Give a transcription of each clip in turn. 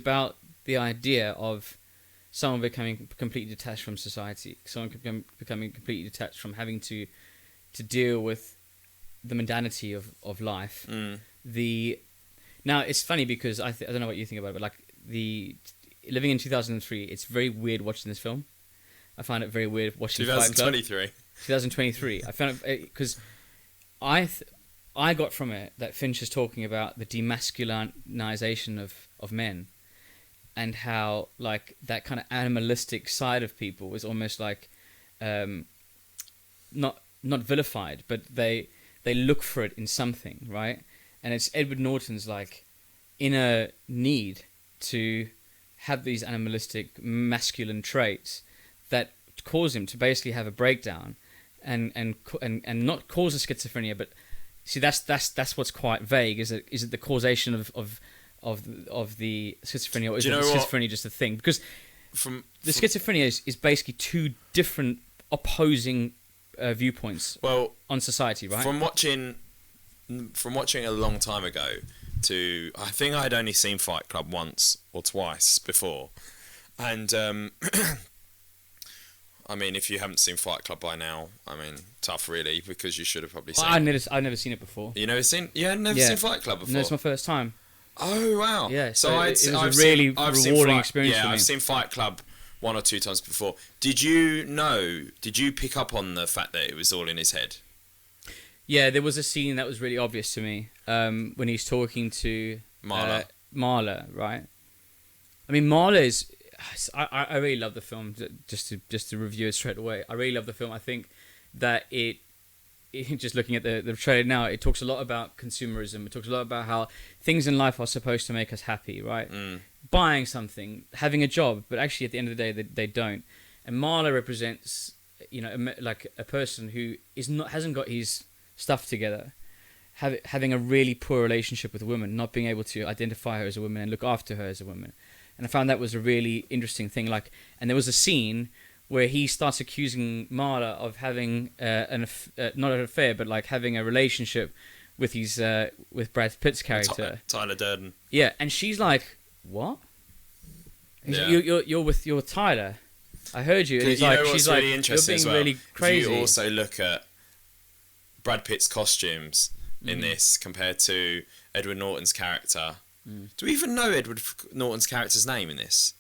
about the idea of someone becoming completely detached from society, someone becoming completely detached from having to deal with the mundanity of life. Now it's funny because I don't know what you think about it, but like living in 2003, it's very weird watching this film. I find it very weird watching 2023. 2023. I found it because I got from it that Finch is talking about the demasculinization of men, and how like that kind of animalistic side of people is almost like not vilified, but they look for it in something, right? And it's Edward Norton's like inner need to have these animalistic masculine traits that cause him to basically have a breakdown and not cause a schizophrenia, but see that's what's quite vague. Is it the causation of the schizophrenia, or is the schizophrenia just a thing? Because schizophrenia is basically two different opposing viewpoints on society, right? From watching a long time ago to, I think I'd only seen Fight Club once or twice before, and I mean, if you haven't seen Fight Club by now, I mean, tough really, because you should have probably seen it. I've never seen it before. You never seen? Yeah, never seen Fight Club before. No, it's my first time. Oh wow! Yeah, so it was a really rewarding experience for me. Yeah, I've seen Fight Club 1 or 2 times before. Did you pick up on the fact that it was all in his head? Yeah, there was a scene that was really obvious to me when he's talking to Marla, right? I mean, Marla is... I really love the film. Just to review it straight away, I really love the film. I think that it just looking at the trailer now, it talks a lot about consumerism. It talks a lot about how things in life are supposed to make us happy, right? Buying something, having a job, but actually at the end of the day, they don't. And Marla represents, like a person who hasn't got his stuff together, having a really poor relationship with a woman, not being able to identify her as a woman and look after her as a woman. And I found that was a really interesting thing. And there was a scene where he starts accusing Marla of having not an affair, but like having a relationship with with Brad Pitt's character, Tyler Durden. Yeah, and she's like, "What? Yeah. You're with Tyler? I heard you." And he's like, "She's like, really you're being really crazy." If you also look at Brad Pitt's costumes in this compared to Edward Norton's character. Do we even know Edward Norton's character's name in this?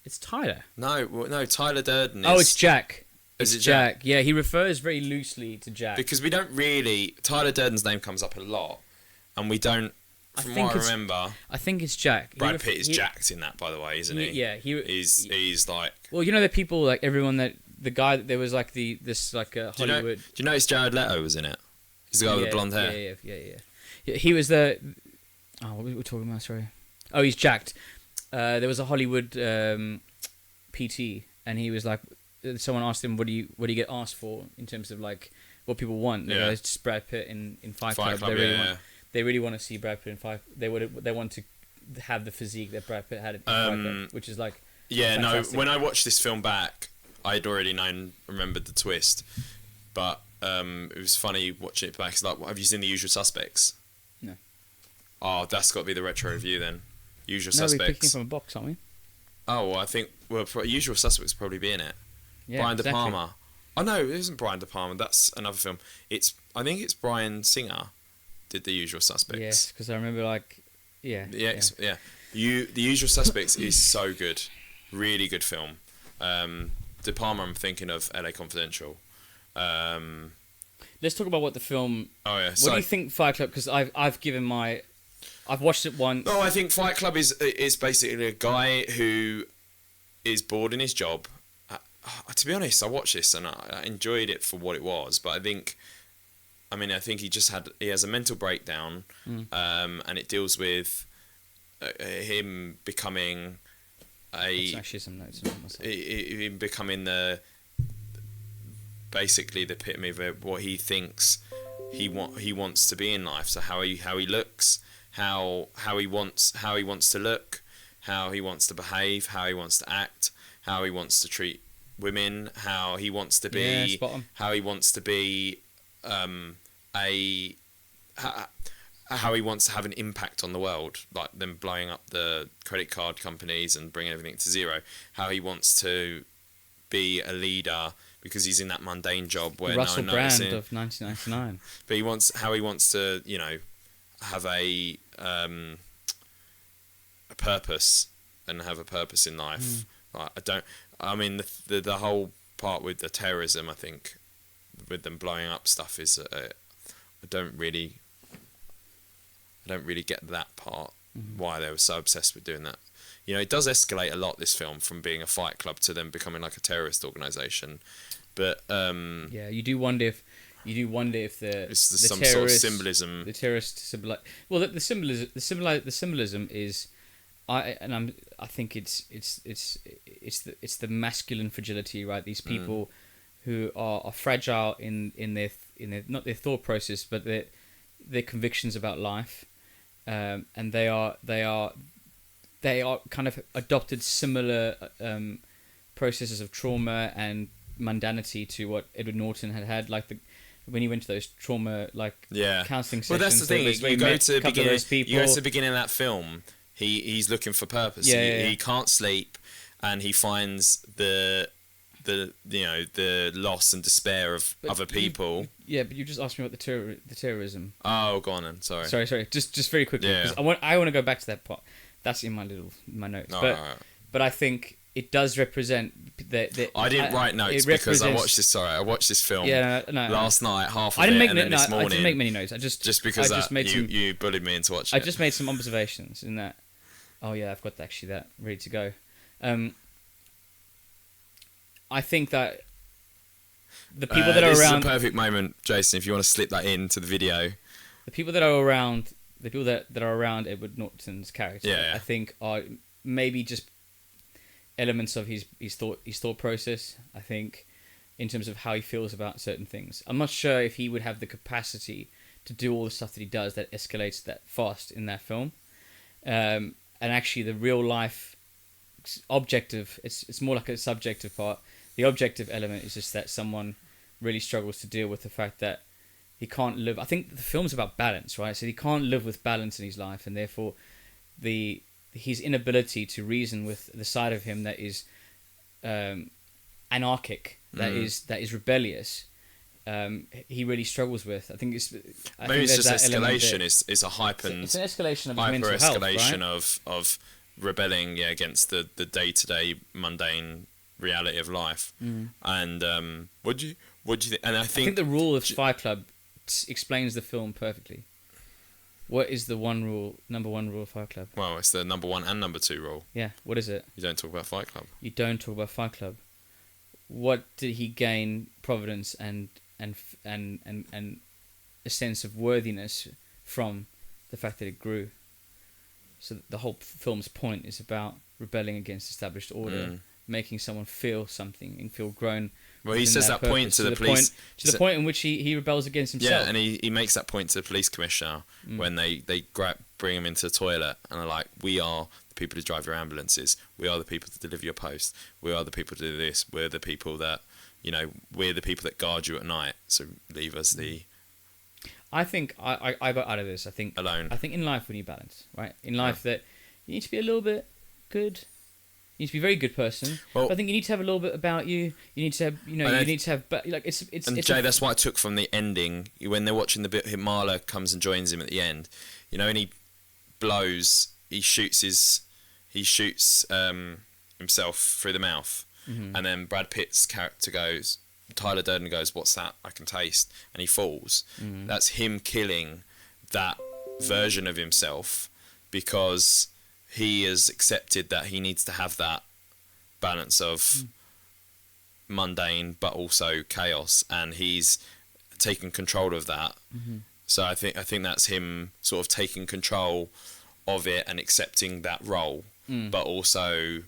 It's Tyler. No, Tyler Durden is... Oh, it's Jack. Is it Jack? Yeah, he refers very loosely to Jack. Because we don't really... Tyler Durden's name comes up a lot, and we don't... From what I remember... I think it's Jack. Brad Pitt is jacked in that, by the way, isn't he? Yeah. He's like... Well, you know the people, like everyone that... The guy, there was like this Hollywood... Do you notice Jared Leto was in it? He's the guy with the blonde hair. Yeah. He was the... Oh, what were we talking about? Sorry. Oh, he's jacked. There was a Hollywood PT, and he was like, someone asked him, "What do you get asked for in terms of like what people want?" Yeah. It's just Brad Pitt in Fight Club. They really want to see Brad Pitt in Fight. They want to have the physique that Brad Pitt had in Fight Club, which is like fantastic. When I watched this film back, I'd already remembered the twist, but it was funny watching it back. It's like, have you seen The Usual Suspects? No. Oh, that's got to be the retro review then. Usual Suspects. Suspects. We're picking from a box, aren't we? Oh, well, I think Usual Suspects will probably be in it. Yeah, Brian De Palma. Oh no, it isn't Brian De Palma. That's another film. I think it's Bryan Singer did The Usual Suspects. Yes, because I remember The Usual Suspects is so good, really good film. De Palma, I'm thinking of LA Confidential. Let's talk about what the film. Oh yeah. What do you think Fight Club? Because I've watched it once. Oh, I think Fight Club is basically a guy who is bored in his job. To be honest, I watched this and I enjoyed it for what it was. But I think he has a mental breakdown, and it deals with him becoming actually some notes on myself. Him becoming basically the epitome of what he thinks he wants to be in life. So how he looks. How he wants to look, how he wants to behave, how he wants to act, how he wants to treat women, how he wants to be, how he wants to be how he wants to have an impact on the world, like them blowing up the credit card companies and bringing everything to zero. How he wants to be a leader because he's in that mundane job where Russell no one knows Brand him. of 1999. But he wants to, you know, have a purpose and have a purpose in life. Like, the whole part with the terrorism, I think, with them blowing up stuff is I don't really get that part, why they were so obsessed with doing that. You know, it does escalate a lot, this film, from being a fight club to them becoming like a terrorist organisation. But yeah, you do wonder if the some terrorist, sort of symbolism. The terrorist the symbolism is, I think it's the masculine fragility, right? These people who are fragile in their not their thought process, but their convictions about life, and they are kind of adopted similar processes of trauma and mundanity to what Edward Norton had, like when he went to those trauma counselling sessions. Well, that's the thing. You go to the beginning of that film. He's looking for purpose. He can't sleep, and he finds the loss and despair of other people. But you just asked me about the terrorism. Oh, go on then. Sorry. Just very quickly. Yeah. I want to go back to that part. That's in my notes. But I think it does represent I didn't write notes because I watched this film last night, half of it, and then this morning. I didn't make many notes. You bullied me into watching it. I just made some observations in that. Oh yeah, I've got that ready to go. I think that the people that are around... This is a perfect moment, Jason, if you want to slip that into the video. The people that are around Edward Norton's character, I think, are maybe just elements of his thought process. I think, in terms of how he feels about certain things. I'm not sure if he would have the capacity to do all the stuff that he does that escalates that fast in that film. And actually, the real life objective, it's more like a subjective part. The objective element is just that someone really struggles to deal with the fact that he can't live. I think the film's about balance, right? So he can't live with balance in his life, and therefore his inability to reason with the side of him that is anarchic, that is rebellious. He really struggles with. I think it's just escalation. It's a heightened. It's an escalation of his mental health, escalation of rebelling against the day-to-day mundane reality of life. And what do you think? And I think the rule of Fight Club explains the film perfectly. What is the number one rule of Fight Club? Well, it's the number 1 and number 2 rule. Yeah, what is it? You don't talk about Fight Club. You don't talk about Fight Club. What did he gain providence and a sense of worthiness from the fact that it grew? So the whole film's point is about rebelling against established order, making someone feel something and feel grown. Well, he says that point to the police. To the point in which he rebels against himself. Yeah, and he makes that point to the police commissioner when they bring him into the toilet and are like, we are the people who drive your ambulances. We are the people to deliver your post. We are the people to do this. We're the people that, we're the people that guard you at night. So leave us the... I think I got out of this. I think alone. I think in life we need balance, right? In life that you need to be a little bit good. You need to be a very good person. Well, but I think you need to have a little bit about you. You need to have, you need to have, it's. And Jay, that's what I took from the ending when they're watching the bit. Marla comes and joins him at the end, and he blows. He shoots himself through the mouth, and then Brad Pitt's character goes. Tyler Durden goes, "What's that? I can taste," and he falls. That's him killing that version of himself because he has accepted that he needs to have that balance of mundane but also chaos, and he's taken control of that. So I think that's him sort of taking control of it and accepting that role, but also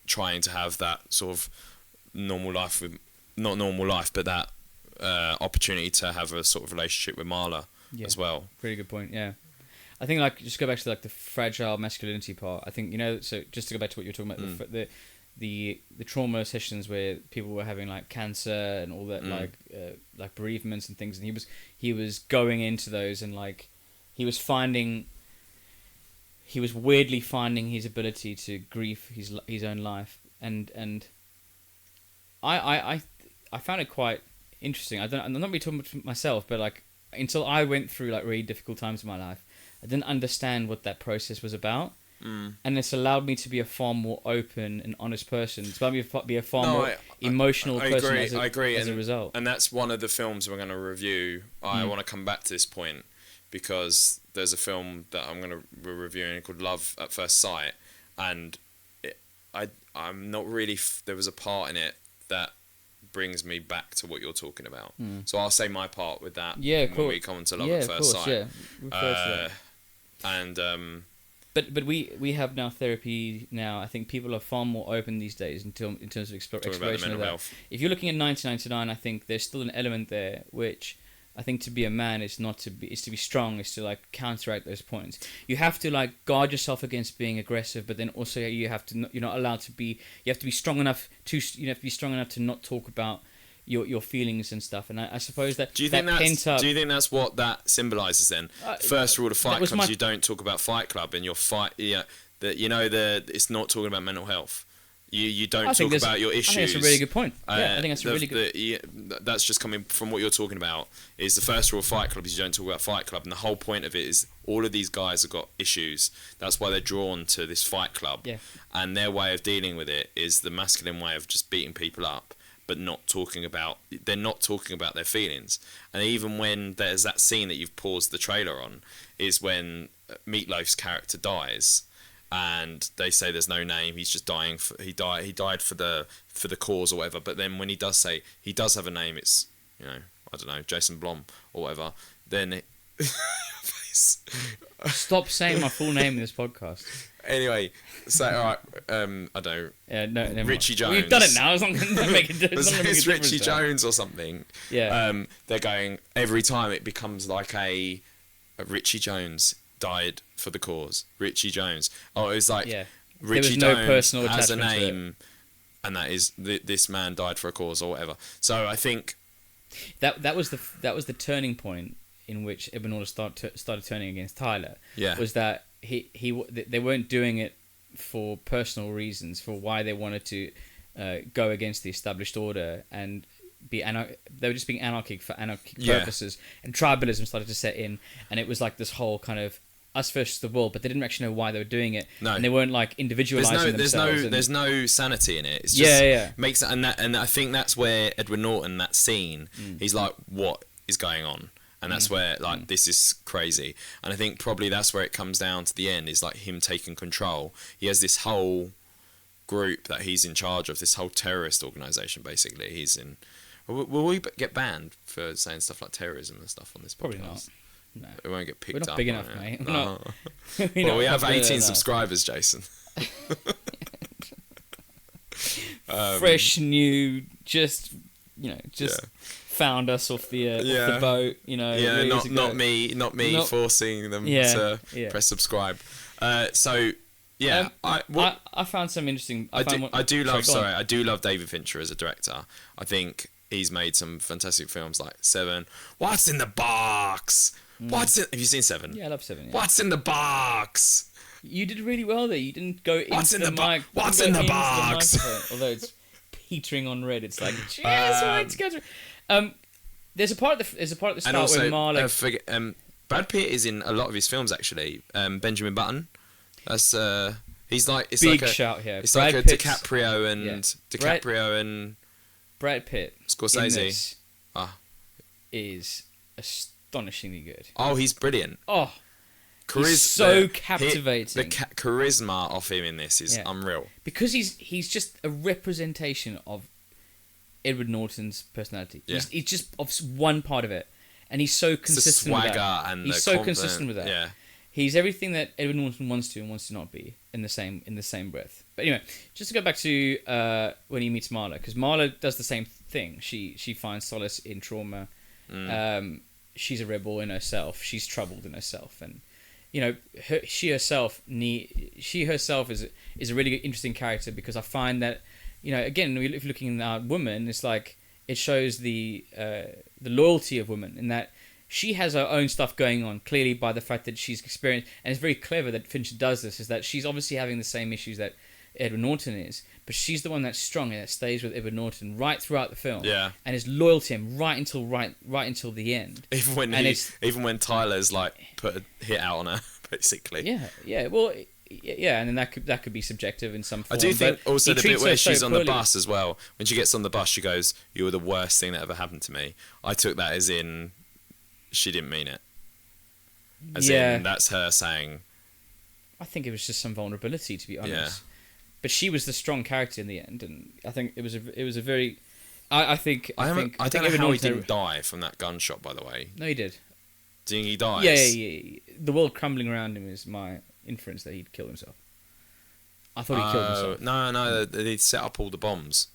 trying to have that sort of normal life with not normal life, but that opportunity to have a sort of relationship with Marla as well. Pretty good point. Yeah, I think just go back to the fragile masculinity part. I think so just to go back to what you were talking about, the trauma sessions where people were having like cancer and all that, like bereavements and things, and he was going into those, and like he was weirdly finding his ability to grieve his own life, and I found it quite interesting. I'm not really talking about myself, but like until I went through like really difficult times in my life, I didn't understand what that process was about. And it's allowed me to be a far more open and honest person. It's allowed me to be a far more emotional person I agree. as a result. And that's one of the films we're going to review. I want to come back to this point because there's a film that I'm going to be reviewing called Love at First Sight. And I'm not really... there was a part in it that brings me back to what you're talking about. So I'll say my part with that when we come to Love at First Sight. Yeah, refer to that. And... But we have now therapy now. I think people are far more open these days in terms of exploration of that. Health. If you're looking at 1999, I think there's still an element there which I think to be a man is to be strong, is to like counteract those points. You have to like guard yourself against being aggressive, but then also you're not allowed to be. You have to be strong enough to not talk about your feelings and stuff. And I suppose that do you think that's what that symbolises then? First rule of Fight Club is you don't talk about Fight Club and your fight. Yeah, it's not talking about mental health. You don't talk about your issues. I think that's a really good point. I think that's really good. That's just coming from what you're talking about. Is the first rule of Fight Club is you don't talk about Fight Club, and the whole point of it is all of these guys have got issues. That's why they're drawn to this Fight Club, and their way of dealing with it is the masculine way of just beating people up. But they're not talking about their feelings. And even when there's that scene that you've paused the trailer on, is when Meatloaf's character dies, and they say there's no name. He's just dying. He died for the cause or whatever. But then when he does say he does have a name, it's I don't know, Jason Blum or whatever. Then stop saying my full name in this podcast. Anyway, so all right, I don't. Yeah, no, Richie Jones. We've done it now. It's not going to make a difference. It's Richie Jones or something. Yeah. They're going every time it becomes like a Richie Jones died for the cause. Richie Jones. Oh, it was like Richie Jones has a name, and that is this man died for a cause or whatever. So I think that was the turning point in which Edward Norton started turning against Tyler. Yeah. Was that they weren't doing it for personal reasons, for why they wanted to go against the established order and they were just being anarchic for anarchic purposes, and tribalism started to set in, and it was like this whole kind of us versus the world, but they didn't actually know why they were doing it. No. And they weren't like individualizing themselves. There's no sanity in it. It's just makes it, and I think that's where Edward Norton, that scene, he's like, what is going on? And that's where, like, this is crazy. And I think probably that's where it comes down to the end, is like him taking control. He has this whole group that he's in charge of, this whole terrorist organisation, basically. He's in... Will we get banned for saying stuff like terrorism and stuff on this podcast? Probably not. No. It won't get picked up. We're not big enough, mate. No. Well, we have 18 subscribers, Jason. Fresh, new, just found us off the boat, not me forcing them to press subscribe. I found some interesting. I do love David Fincher as a director. I think he's made some fantastic films like Seven. What's in the box? Have you seen Seven? Yeah, I love Seven. Yeah. What's in the box? You did really well there. You didn't go into the mic. What's in the box? Although it's petering on red, it's like cheers, there's a part at the start and also, where Marlon. Brad Pitt is in a lot of his films actually. Benjamin Button. That's he's like it's big like a shout here. It's Brad like a DiCaprio and Brad Pitt. Scorsese. Is astonishingly good. Oh, he's brilliant. Oh, he's so captivating. The charisma of him in this is unreal. Because he's just a representation of Edward Norton's personality. Yeah. He's just of one part of it, and he's so consistent with that. And he's so consistent with that. Yeah. He's everything that Edward Norton wants to and wants to not be in the same breath. But anyway, just to go back to when he meets Marla, because Marla does the same thing. She finds solace in trauma. She's a rebel in herself. She's troubled in herself, and she herself is a really interesting character, because I find that, again, if you're looking at women, it's like it shows the loyalty of women, in that she has her own stuff going on, clearly, by the fact that she's experienced, and it's very clever that Fincher does this, is that she's obviously having the same issues that Edward Norton is, but she's the one that's strong and that stays with Edward Norton right throughout the film, and is loyal to him right until the end. Even when Tyler's like put a hit out on her, basically. Well, and then that could be subjective in some form. I do think also the bit where she's on the bus as well. When she gets on the bus, she goes, "You were the worst thing that ever happened to me." I took that as in she didn't mean it. As in that's her saying. I think it was just some vulnerability, to be honest. But she was the strong character in the end, and I think it was a very. I think I don't know how he didn't die from that gunshot. By the way, no, he did. Do you think he dies? Yeah. The world crumbling around him is my inference that he'd killed himself. I thought he killed himself. No, they'd set up all the bombs.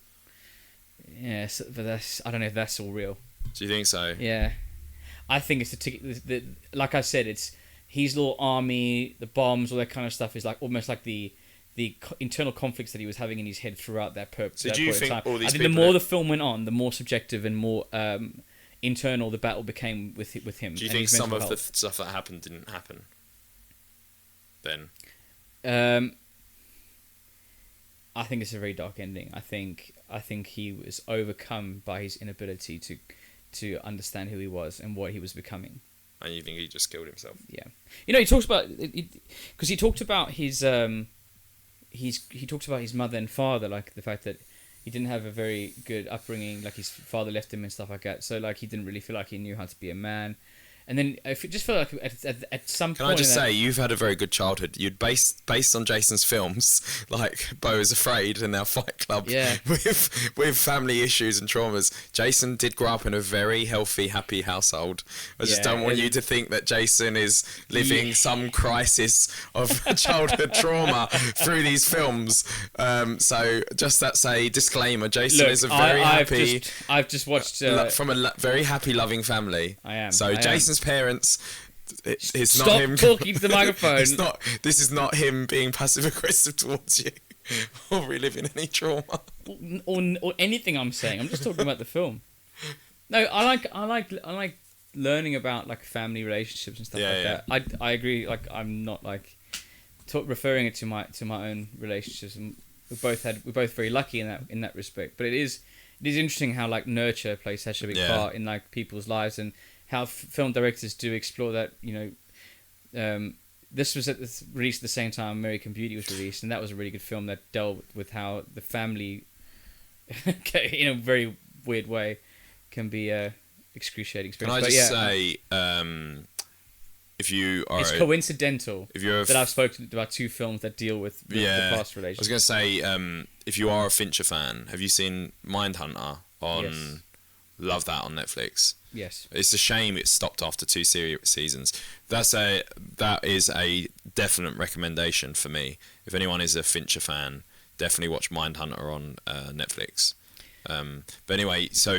Yeah, but I don't know if that's all real. Do you think so? Yeah, I think it's the ticket. Like I said, it's his little army, the bombs, all that kind of stuff is like almost like the internal conflicts that he was having in his head throughout that purpose. So do you think all these I think the more the film went on, the more subjective and more internal the battle became with him. Do you think some of the stuff that happened didn't happen? Then. I think it's a very dark ending. I think he was overcome by his inability to understand who he was and what he was becoming. And you think he just killed himself? Yeah. He talks about because he talked about his he talked about his mother and father, like the fact that he didn't have a very good upbringing, like his father left him and stuff like that. So like he didn't really feel like he knew how to be a man. And then I just felt like at some point... Can I just say, you've had a very good childhood. You'd based on Jason's films, like Beau is Afraid and now Fight Club, with family issues and traumas. Jason did grow up in a very healthy, happy household. I just don't want you to think that Jason is living some crisis of childhood trauma through these films. So just that's a disclaimer. Jason is a very happy... I've just watched... from a very happy, loving family. I am. So Jason's parents, it's Stop not him talking to the microphone. This is not him being passive aggressive towards you or reliving any trauma or anything I'm saying. I'm just talking about the film. No, I like learning about like family relationships and stuff that. I agree. Like I'm not like referring it to my own relationships, and we're both very lucky in that respect. But it is interesting how like nurture plays such a big part in like people's lives, and how film directors do explore that. This was released at the same time American Beauty was released, and that was a really good film that dealt with how the family, in a very weird way, can be a excruciating experience. Can I just say, if you are... It's coincidental that I've spoken about two films that deal with the past relationships. I was going to say, if you are a Fincher fan, have you seen Mindhunter on... Yes. Love that on Netflix. Yes. It's a shame it stopped after 2 seasons. That is a definite recommendation for me. If anyone is a Fincher fan, definitely watch Mindhunter on Netflix. But anyway, so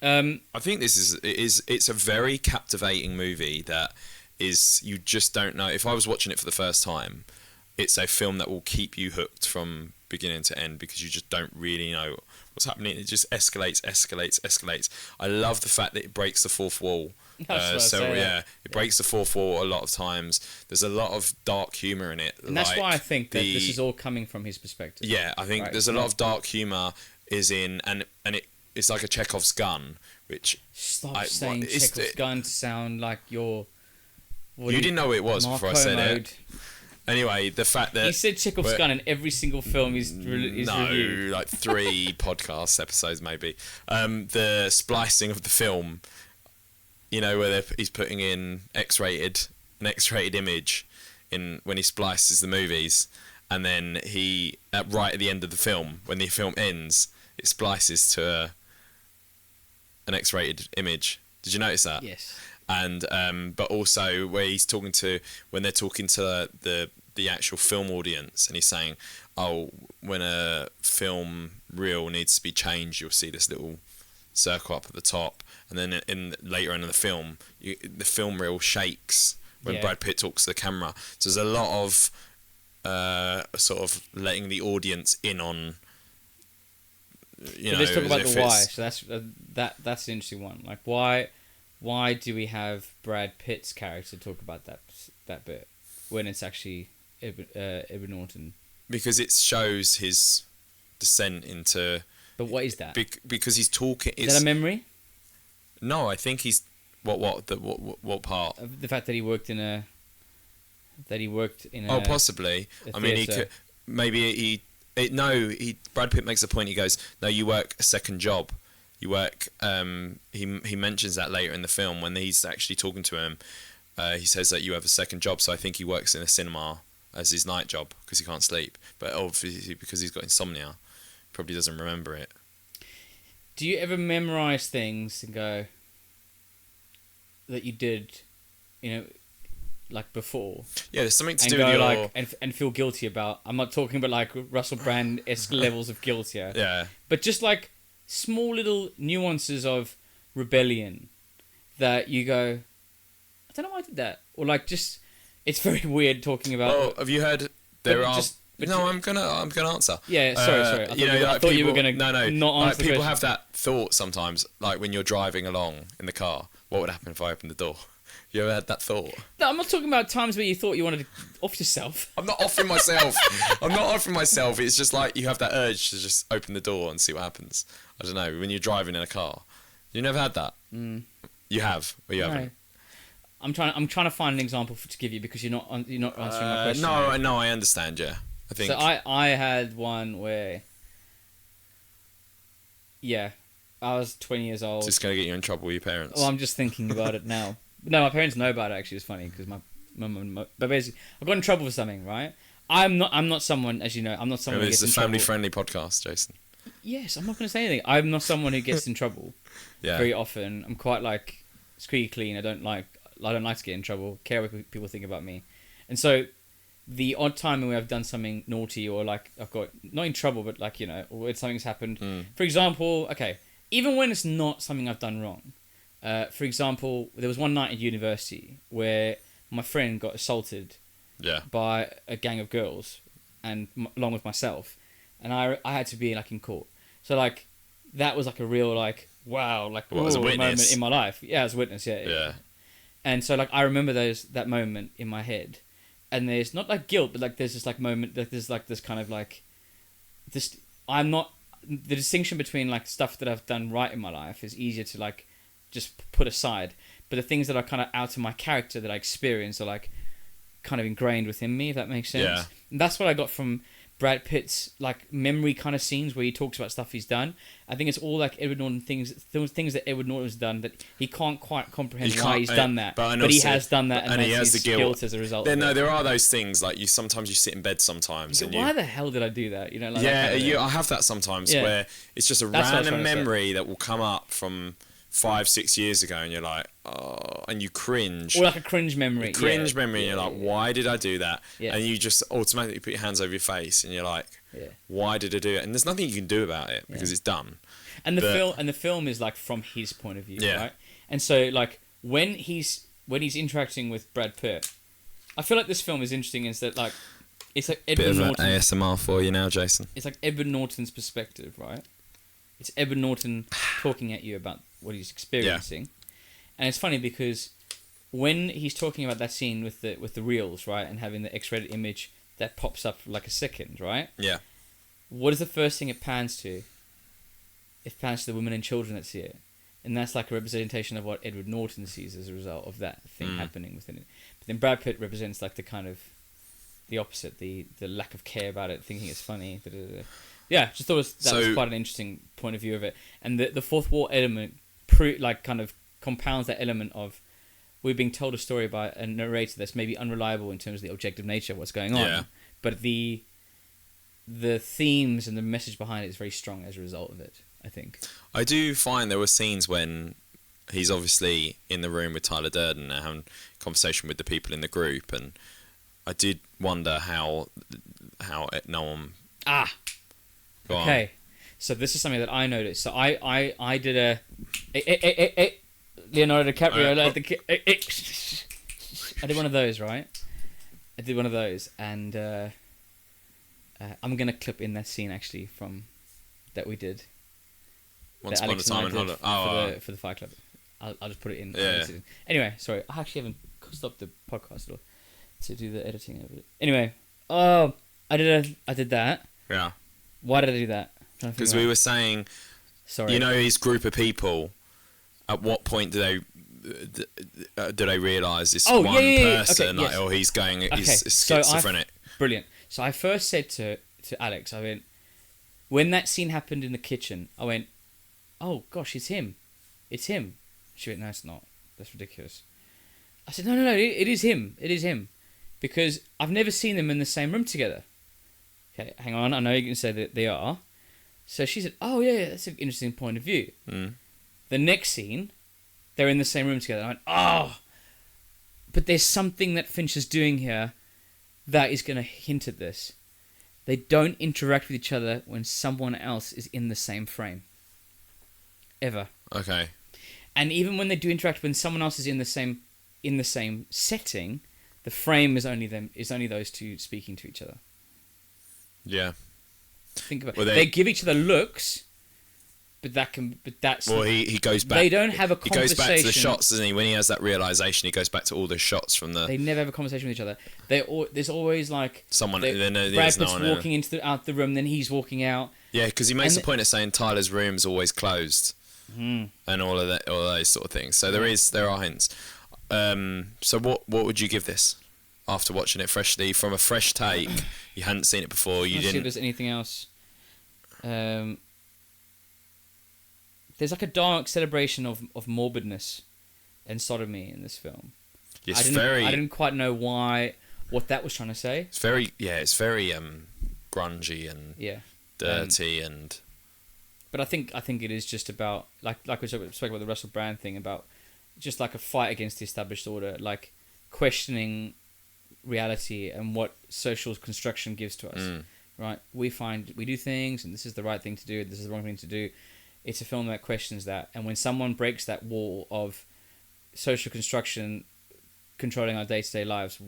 I think it's a very captivating movie that is, you just don't know. If I was watching it for the first time, it's a film that will keep you hooked from beginning to end, because you just don't really know what's happening. It just escalates. I love the fact that it breaks the fourth wall. It breaks the fourth wall a lot of times. There's a lot of dark humour in it, and that's why I think that this is all coming from his perspective. Yeah, I think there's a lot of dark humour and it's like a Chekhov's gun, which saying Chekhov's gun to sound like you're. You didn't know what it was before I said it. Anyway, the fact that... He said Chekhov's gun in every single film he's reviewed. No, like 3 podcast episodes maybe. The splicing of the film, where he's putting in an X-rated image in when he splices the movies, and then he, right at the end of the film, when the film ends, it splices to an X-rated image. Did you notice that? Yes. And but also where he's talking to, when they're talking to the actual film audience, and he's saying, oh, when a film reel needs to be changed, you'll see this little circle up at the top, and then later on in the film, the film reel shakes when Brad Pitt talks to the camera. So there's a lot of sort of letting the audience in on. Let's talk about the why. So that's the interesting one. Like why do we have Brad Pitt's character talk about that bit when it's actually Edward Norton? Because it shows his descent into. But what is that? Because he's talking. Is that a memory? No, I think he's what part? The fact that he worked in a. Oh, possibly. I mean, he could maybe Brad Pitt makes a point. He goes, "No, you work a second job. You work." He mentions that later in the film when he's actually talking to him. He says that you have a second job. So I think he works in a cinema as his night job because he can't sleep. But obviously because he's got insomnia, probably doesn't remember it. Do you ever memorize things and go that you did, like before? Yeah, there's something to do with your... and feel guilty about. I'm not talking about like Russell Brand-esque levels of guilt here. Yeah. But just like small little nuances of rebellion that you go, I don't know why I did that. Or like just, it's very weird talking about... Well, have you heard I'm gonna answer. Yeah, sorry. I thought you were gonna not answer like, the people question. have that thought sometimes, like when you're driving along in the car, what would happen if I opened the door? You ever had that thought? No, I'm not talking about times where you thought you wanted to off yourself. I'm not offering myself. It's just like you have that urge to just open the door and see what happens. I don't know, when you're driving in a car. You never had that? You have, or you haven't? I'm trying to find an example to give you because you're not answering my question. No, I understand. Yeah, I think. So I had one where, I was 20 years old. Just gonna get you in trouble with your parents. Well, I'm just thinking about it now. No, my parents know about it. Actually, it's funny because my mum. But basically, I got in trouble for something, right? I'm not someone, as you know, I'm not someone. Who gets in trouble. It's a family-friendly podcast, Jason. Yes, I'm not going to say anything. I'm not someone who gets in trouble. Very often. I'm quite like squeaky clean. I don't like to get in trouble. Care what people think about me, and so the odd time when I've done something naughty or like I've got not in trouble, but like or when something's happened. For example, even when it's not something I've done wrong. For example, there was one night at university where my friend got assaulted by a gang of girls, and along with myself, and I had to be like in court. So like that was like a real like wow like as a witness? Moment in my life. Yeah, as a witness. Yeah. And so like I remember that moment in my head, and there's not like guilt, but like there's this like moment that there's like this kind of like this. I'm not the distinction between like stuff that I've done right in my life is easier to like just put aside, but the things that are kind of out of my character that I experience are like kind of ingrained within me, if that makes sense. Yeah. And that's what I got from Brad Pitt's like memory kind of scenes where he talks about stuff he's done. I think it's all like Edward Norton things that Edward Norton has done that he can't quite comprehend why he's done that, but he has done that, and he has the guilt as a result. There are those things like sometimes you sit in bed sometimes. And why the hell did I do that? Like I have that sometimes where it's just a random memory that will come up from 5-6 years ago, and you're like, oh, and you cringe. Or like a cringe memory. And you're like, why did I do that? Yeah. And you just automatically put your hands over your face, and you're like, why did I do it? And there's nothing you can do about it because it's done. And the film is like from his point of view, right? And so like when he's interacting with Brad Pitt, I feel like this film is interesting is that like it's like Edward Norton. Bit of an ASMR for you now, Jason. It's like Edward Norton's perspective, right? It's Edward Norton talking at you about what he's experiencing, and it's funny because when he's talking about that scene with the reels, right, and having the X-rated image that pops up for like a second, right? Yeah. What is the first thing it pans to? It pans to the women and children that see it, and that's like a representation of what Edward Norton sees as a result of that thing happening within it. But then Brad Pitt represents like the kind of the opposite, the lack of care about it, thinking it's funny. Yeah, just thought that was quite an interesting point of view of it. And the fourth wall element kind of compounds that element of we're being told a story by a narrator that's maybe unreliable in terms of the objective nature of what's going on. But the themes and the message behind it is very strong as a result of it, I think. I do find there were scenes when he's obviously in the room with Tyler Durden and having a conversation with the people in the group, and I did wonder how no one... Okay, so this is something that I noticed. So I did a Leonardo DiCaprio I did one of those, right? I did one of those, and I'm gonna clip in that scene actually from that we did. Once Upon a Time in Hollywood. For the Fight Club. I'll just put it in. Yeah. Anyway, sorry, I actually haven't stopped the podcast at all to do the editing of it. Anyway, I did that. Yeah. Why did I do that? Because we were saying, sorry, you know, his group of people. At what point do they realise this one person, okay, yes. or he's going, he's so schizophrenic? Brilliant. So I first said to Alex, I went, when that scene happened in the kitchen, I went, oh gosh, it's him. She went, no, it's not. That's ridiculous. I said, no, it is him. It is him. Because I've never seen them in the same room together. Okay, hang on. I know you can say that they are. So she said, oh, yeah, that's an interesting point of view. Mm. The next scene, they're in the same room together. I went, oh, but there's something that Finch is doing here that is going to hint at this. They don't interact with each other when someone else is in the same frame. Ever. Okay. And even when they do interact, when someone else is in the same setting, the frame is only those two speaking to each other. Yeah. Think about it. They give each other looks, but that's. Well, he goes back. They don't have a conversation. He goes back to the shots, doesn't he? When he has that realization, he goes back to all the shots from the. They never have a conversation with each other. There's always like someone. Brad Pitt's walking out the room, then he's walking out. Yeah, because he makes the point of saying Tyler's room's always closed, and all of that, all of those sort of things. So there are hints. So what would you give this after watching it freshly from a fresh take? You hadn't seen it before. You didn't. See if there's anything else. There's like a dark celebration of morbidness and sodomy in this film. Yes, I didn't quite know what that was trying to say. It's very grungy and dirty and. But I think it is just about like we spoke about the Russell Brand thing, about just like a fight against the established order, like questioning reality and what social construction gives to us. Right? We do things, and this is the right thing to do. This is the wrong thing to do. It's a film that questions that, and when someone breaks that wall of social construction controlling our day-to-day lives,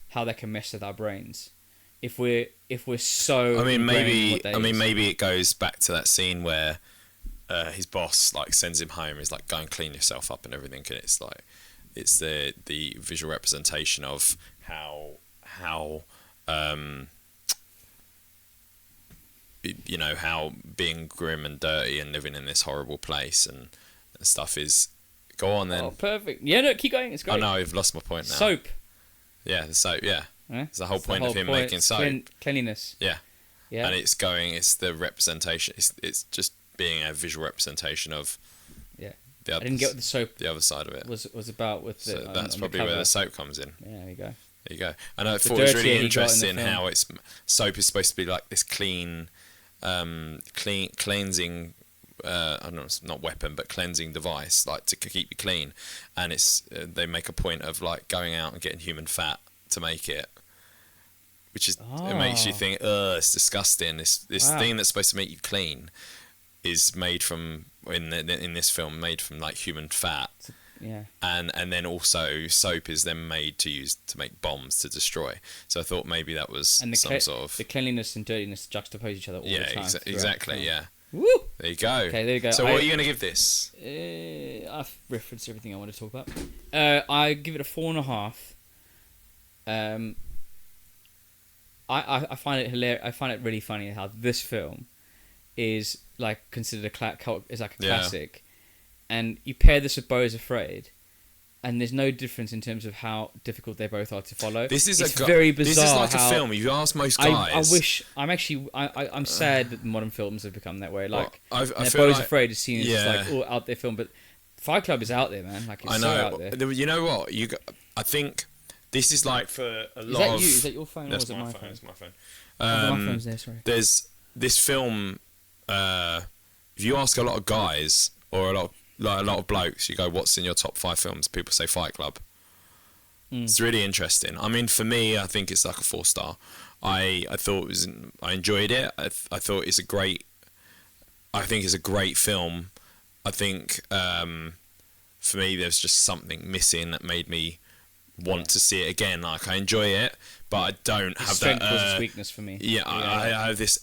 how that can mess with our brains. If we're so, maybe it goes back to that scene where his boss like sends him home. He's like, go and clean yourself up and everything, and it's like it's the visual representation of how you know, how being grim and dirty and living in this horrible place and stuff is. Go on then. Oh, perfect. Yeah, no, keep going. It's great. Oh no, I've lost my point now. Soap. Yeah, the soap. Yeah, it's the whole point of him making soap. Cleanliness. Yeah. And it's the representation. It's just being a visual representation of. Yeah. I didn't get what the soap. The other side of it was about with the. So that's probably where the soap comes in. Yeah, there you go. There you go. And I thought it was really interesting how soap is supposed to be like this cleansing. I don't know, it's not weapon, but cleansing device, like to keep you clean, and it's they make a point of like going out and getting human fat to make it, which is it makes you think, it's disgusting. This thing that's supposed to make you clean is made from in this film made from like human fat. Yeah. And then also soap is then made to use to make bombs to destroy. So I thought maybe that was some sort of the cleanliness and dirtiness juxtapose each other all the time. Exactly. Yeah. Woo! There you go. Okay, there you go. So what are you going to give this? I've referenced everything I want to talk about. I give it a 4.5. I find it hilarious. I find it really funny how this film is like considered a classic, and you pair this with Beau is Afraid, and there's no difference in terms of how difficult they both are to follow. This is very bizarre. This is like a film. If you ask most guys, I'm sad that modern films have become that way. Like, I feel Beau is Afraid is seen as just like out there film, but Fight Club is out there, man. Like it's so out there. You know what? I think this is like for a lot of. Is that your phone? That's or my is it phone. It's my phone. My phone's there. Sorry. There's this film. If you ask a lot of guys or a lot of blokes, you go, "What's in your top 5 films?" People say Fight Club. It's really interesting. I mean, for me, I think it's like a 4-star. I thought I enjoyed it. I thought it's a great. I think it's a great film. I think for me, there's just something missing that made me want to see it again. Like, I enjoy it, but I don't have strength that. was its weakness for me. Yeah, I have this.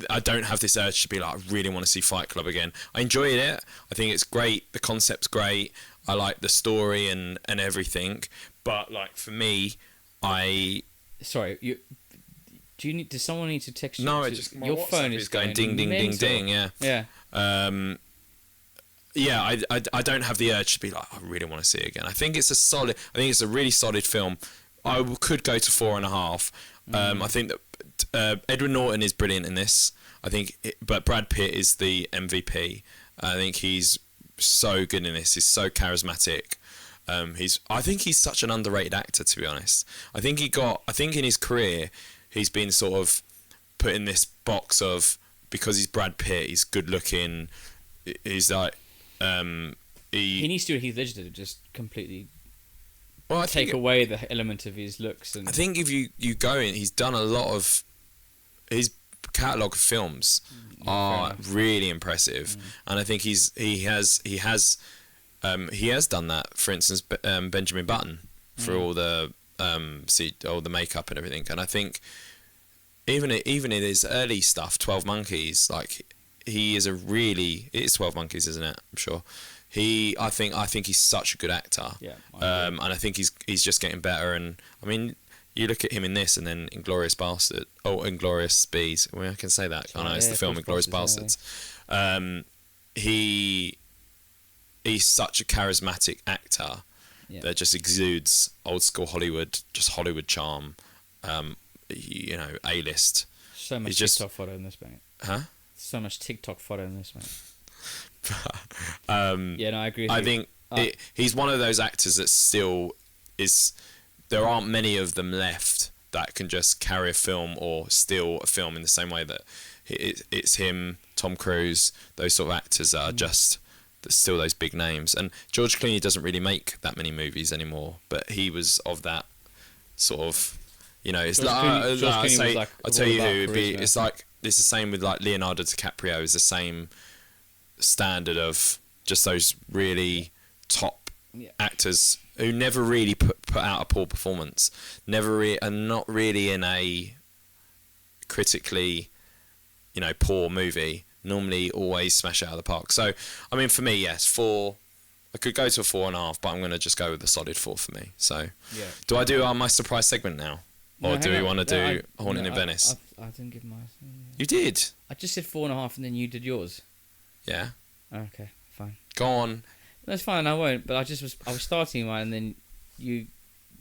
I don't have this urge to be like, I really want to see Fight Club again. I enjoyed it. I think it's great. The concept's great. I like the story and everything. But like for me, Sorry, does someone need to text you? No, your phone is going ding ding ding ding. Yeah. Yeah. Yeah, I don't have the urge to be like, I really want to see it again. I think it's a really solid film. I could go to 4.5. I think that Edward Norton is brilliant in this. But Brad Pitt is the MVP. I think he's so good in this. He's so charismatic. I think he's such an underrated actor, to be honest. I think in his career, he's been sort of put in this box of, because he's Brad Pitt, he's good looking. He's like, he needs to do what Heath Ledger did, just completely take away the element of his looks. And I think if you go in, he's done a lot of his catalogue of films are really impressive, and I think he has done that. For instance, Benjamin Button for all the makeup and everything, and I think even in his early stuff, 12 Monkeys, like it is 12 Monkeys, isn't it? I'm sure. I think he's such a good actor. Yeah. And I think he's just getting better. And I mean, you look at him in this, and then Inglourious Bees. Well, I can say that. I know it's the film Inglourious Bastards. He's such a charismatic actor that just exudes old school Hollywood charm. A-list. So much TikTok photo in this, mate. Huh? So much TikTok photo in this, mate. I agree with you. I think he's one of those actors that still is. There aren't many of them left that can just carry a film or steal a film in the same way that it's him, Tom Cruise, those sort of actors that are just still those big names. And George Clooney doesn't really make that many movies anymore, but he was of that sort of, it's I'll tell you who it'd be. It's like it's the same with like Leonardo DiCaprio. Is the same standard of just those really top actors who never really put out a poor performance, and not really in a critically, poor movie. Normally, always smash it out of the park. So, I mean, for me, yes, 4. I could go to a 4.5, but I'm going to just go with a solid 4 for me. So, do I do my surprise segment now, or do we want to do Haunting in Venice? I didn't give my. You did. I just said 4.5, and then you did yours. Yeah. Okay, fine. Go on. That's fine. I won't. But I was starting mine, and then you.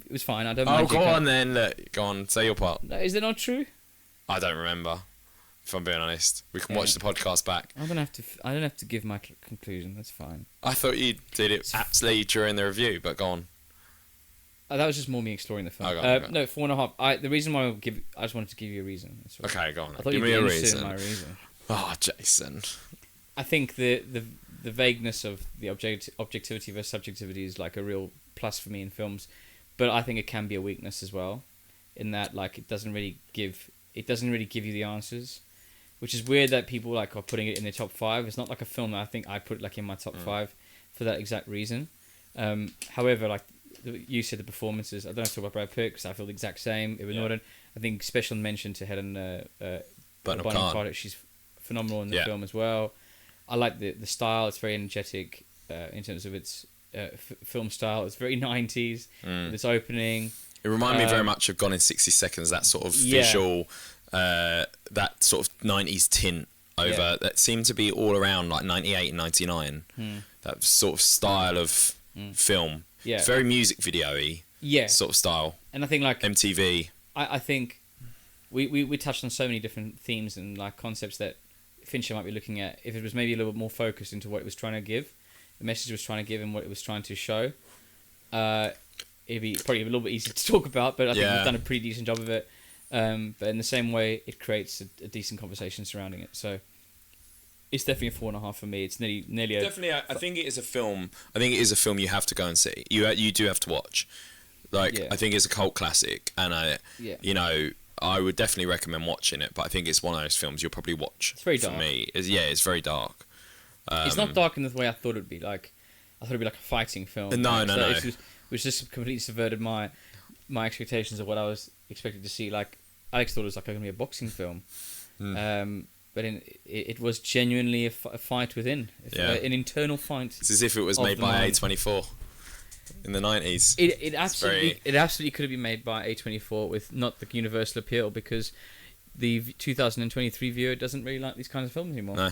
It was fine. I don't mind. Oh, go on then. Look, go on. Say your part. No, is it not true? I don't remember. If I'm being honest, we can watch the podcast back. I don't have to give my conclusion. That's fine. I thought you did it absolutely during the review, but go on. That was just more me exploring the film. No, 4.5. The reason why I just wanted to give you a reason. Okay, go on. I thought give me a reason. My reason. Oh, Jason. I think the vagueness of the objectivity versus subjectivity is like a real plus for me in films, but I think it can be a weakness as well, in that like it doesn't really give you the answers, which is weird that people like are putting it in their top 5. It's not like a film that I think I put like in my top 5 for that exact reason. However, like you said, the performances. I don't have to talk about Brad Pitt because I feel the exact same. Edward Norton. I think special mention to Helen Bonham Carter. She's phenomenal in the film as well. I like the style. It's very energetic in terms of its film style. It's very 90s. This opening. It reminded me very much of Gone in 60 Seconds. That sort of visual, that sort of 90s tint over that seemed to be all around like 98 and 99. That sort of style of film. Yeah. It's very music video-y sort of style. And I think like MTV. I think we touched on so many different themes and like concepts that Fincher might be looking at. If it was maybe a little bit more focused into what it was trying to give, the message it was trying to give and what it was trying to show, it'd be probably a little bit easier to talk about, but I think we've done a pretty decent job of it. But in the same way, it creates a decent conversation surrounding it. So it's definitely a 4.5 for me. It's nearly definitely. I think it is a film. I think it is a film you have to go and see. You do have to watch. Like I think it's a cult classic, and I would definitely recommend watching it. But I think it's one of those films you'll probably watch. It's very dark. For me. It's very dark. It's not dark in the way I thought it'd be. Like I thought it'd be like a fighting film. No. which just completely subverted my expectations of what I was expected to see. Like Alex thought it was like going to be a boxing film, but it was genuinely a fight within, an internal fight. It's as if it was made by A24 in the 90s. It absolutely could have been made by A24 with not the universal appeal, because the 2023 viewer doesn't really like these kinds of films anymore. No.